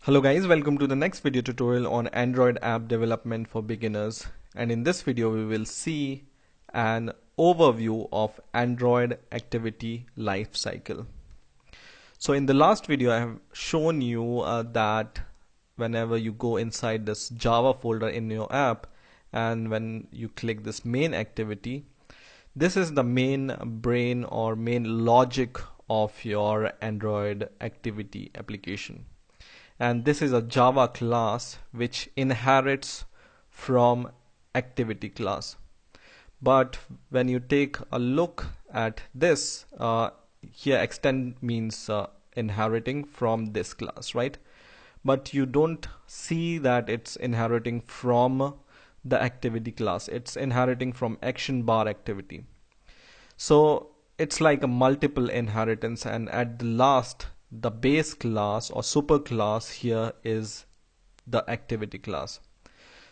Hello guys, welcome to the next video tutorial on Android app development for beginners. And in this video we will see an overview of Android activity lifecycle. So in the last video I have shown you that whenever you go inside this Java folder in your app and when you click this main activity, this is the main brain or main logic of your Android activity application. And this is a Java class which inherits from activity class. But when you take a look at this, here extend means inheriting from this class, right? But you don't see that it's inheriting from the activity class. It's inheriting from action bar activity. So it's like a multiple inheritance, and at the last the base class or super class here is the activity class.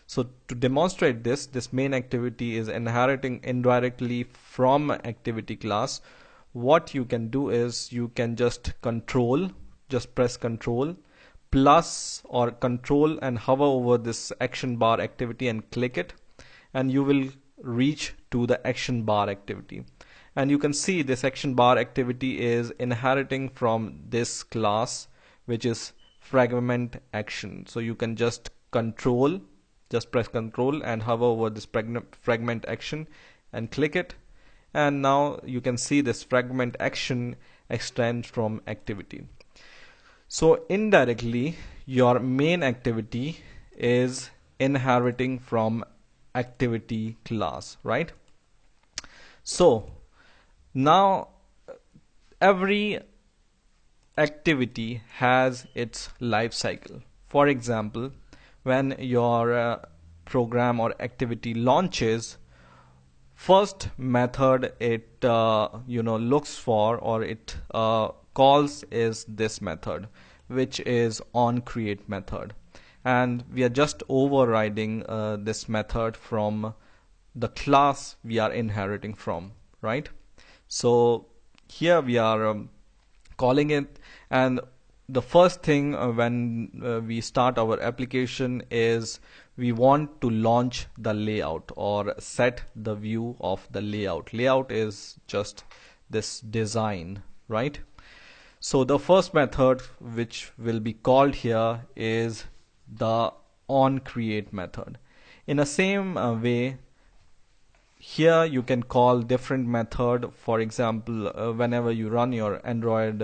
So to demonstrate this main activity is inheriting indirectly from activity class. What you can do is you can just press control plus or control and hover over this action bar activity and click it, and you will reach to the action bar activity. And you can see this action bar activity is inheriting from this class, which is fragment action. So you can just press control and hover over this fragment action and click it, and now you can see this fragment action extends from activity. So indirectly your main activity is inheriting from activity class, right? So now every activity has its life cycle. For example, when your program or activity launches, first method it looks for or it calls is this method, which is onCreate method, and we are just overriding this method from the class we are inheriting from, right? So here we are calling it, and the first thing when we start our application is we want to launch the layout or set the view of the layout. Layout is just this design, right? So the first method which will be called here is the onCreate method. In the same way, here you can call different method. For example, whenever you run your Android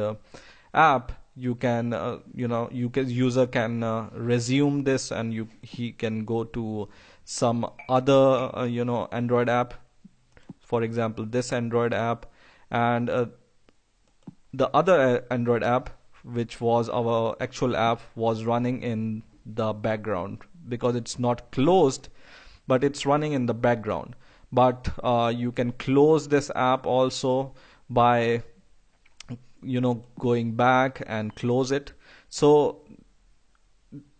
app, you can user can resume this, and he can go to some other Android app, for example this Android app, and the other Android app, which was our actual app, was running in the background because it's not closed, but it's running in the background. But you can close this app also by going back and close it. So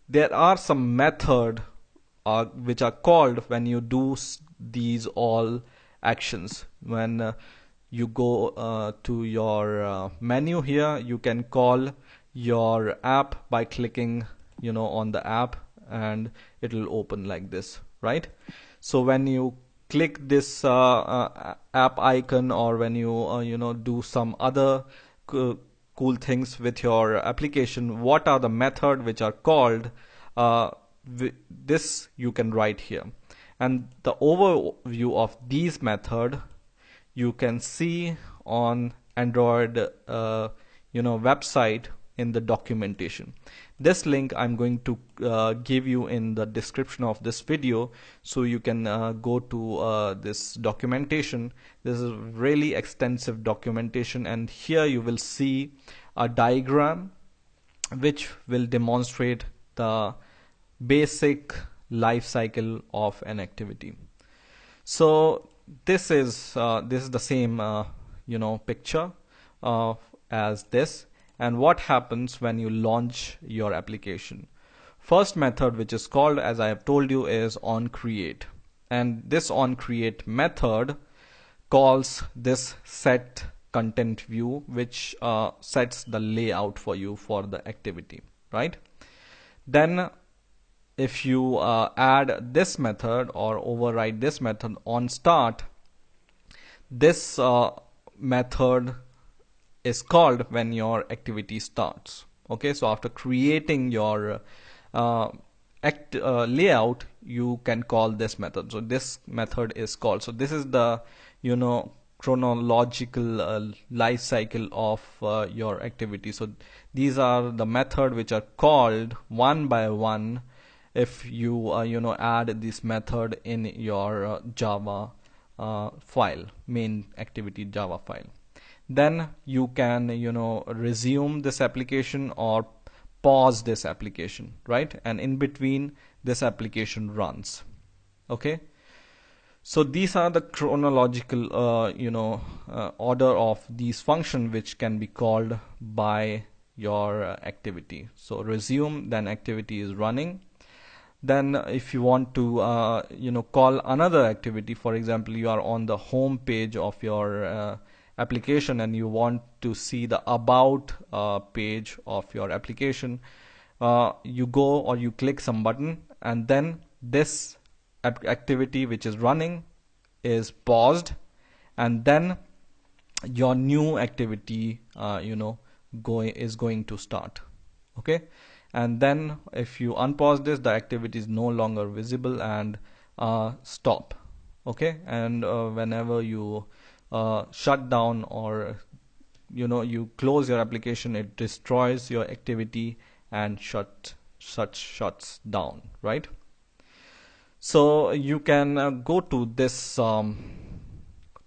there are some method which are called when you do these all actions. When you go to your menu here, you can call your app by clicking on the app, and it will open like this, right? So when you click this app icon, or when you do some other cool things with your application, what are the method which are called, this you can write here. And the overview of these method you can see on Android website in the documentation. This link I'm going to give you in the description of this video, so you can go to this documentation. This is really extensive documentation, and here you will see a diagram which will demonstrate the basic life cycle of an activity. So this is the same picture as this. And what happens when you launch your application? First method which is called, as I have told you, is onCreate, and this onCreate method calls this set content view, which sets the layout for you for the activity, right? Then if you add this method or override this method on start, this method is called when your activity starts. Okay, so after creating your layout, you can call this method. So this method is called. So this is the chronological life cycle of your activity. So these are the method which are called one by one if you add this method in your Java file, main activity Java file. Then you can resume this application or pause this application, right? And in between, this application runs. Okay, so these are the chronological order of these functions which can be called by your activity. So resume, then activity is running. Then if you want to call another activity, for example, you are on the home page of your application and you want to see the about page of your application, you go or you click some button, and then this activity which is running is paused, and then your new activity is going to start. Okay, and then if you unpause this, the activity is no longer visible and stop. Okay, and whenever you shut down or you close your application, it destroys your activity and shuts down, right? So you can go to this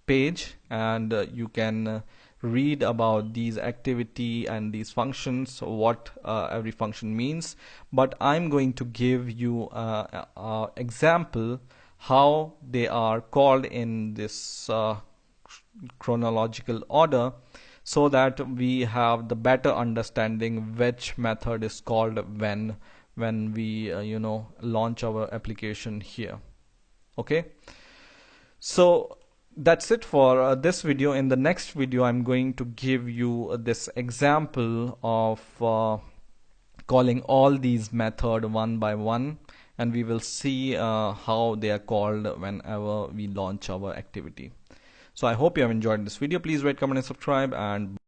page and you can read about these activity and these functions, what every function means. But I'm going to give you an example how they are called in this chronological order, so that we have the better understanding which method is called when we launch our application here. Okay, so that's it for this video. In the next video, I'm going to give you this example of calling all these methods one by one, and we will see how they are called whenever we launch our activity. So I hope you have enjoyed this video. Please rate, comment and subscribe, and